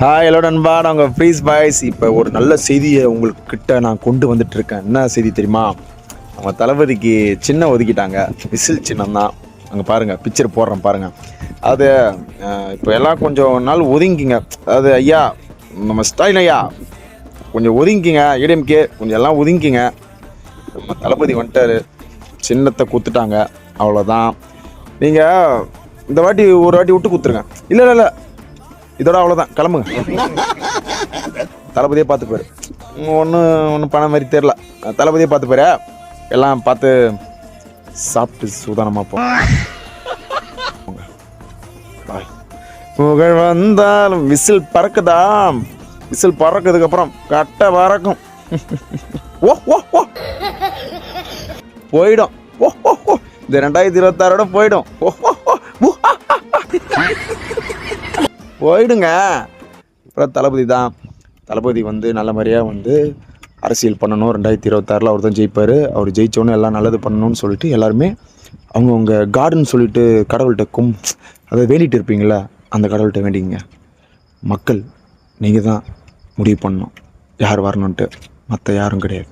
Hi hello நண்பா, நான் உங்கள் ஃப்ரீஸ் பாய்ஸ். இப்போ ஒரு நல்ல செய்தியை உங்கள்கிட்ட நான் கொண்டு வந்துட்டுருக்கேன். என்ன செய்தி தெரியுமா? அவங்க தளபதிக்கு சின்னம் ஒதுக்கிட்டாங்க. விசில் சின்னம் தான். அங்கே பாருங்கள், பிக்சர் போடுறேன் பாருங்கள். அது இப்போ எல்லாம் கொஞ்சம் நாள் ஒதுங்கிங்க. அதாவது ஐயா, நம்ம ஸ்டைல் ஐயா கொஞ்சம் ஒதுங்கிங்க. ஏடிஎம்கே கொஞ்சம் எல்லாம் ஒதுங்கிங்க. நம்ம தளபதி வந்துட்டார், சின்னத்தை குத்துட்டாங்க, அவ்வளோதான். நீங்கள் இந்த வாட்டி ஒரு வாட்டி விட்டு குத்துருங்க. இல்லை இல்லை இல்லை, இதோட அவ்வளோதான், கிளம்புங்க. தளபதியே பார்த்துப்பாரு. ஒன்றும் பணம் மாதிரி தெரில. தளபதியே பார்த்துப்பாரு. எல்லாம் பார்த்து சாப்பிட்டு சூதானமாக போங்க. பாய். புகழ் வந்தாலும் விசில் பறக்குதா? விசில் பறக்கிறதுக்கப்புறம் கட்டை பறக்கும். ஓ ஓ ஓ போயிடும். ஓ ஓ ஓ இந்த 2026 போயிடும். ஓ ஓ ஓ போயிடுங்க. அப்புறம் தளபதி தான். தளபதி நல்ல மாதிரியாக அரசியல் பண்ணணும். 2026 அவர் தான் ஜெயிப்பார். அவர் ஜெயித்தோன்னு எல்லாம் நல்லது பண்ணணும்னு சொல்லிட்டு எல்லாருமே அவங்கவுங்க காடுன்னு சொல்லிட்டு கடவுள்கிட்ட அதை வேண்டிகிட்டு இருப்பீங்களா, அந்த கடவுள்கிட்ட வேண்டிங்க. மக்கள் நீங்கள் தான் முடிவு பண்ணணும் யார் வரணுன்ட்டு, மற்ற யாரும் கிடையாது.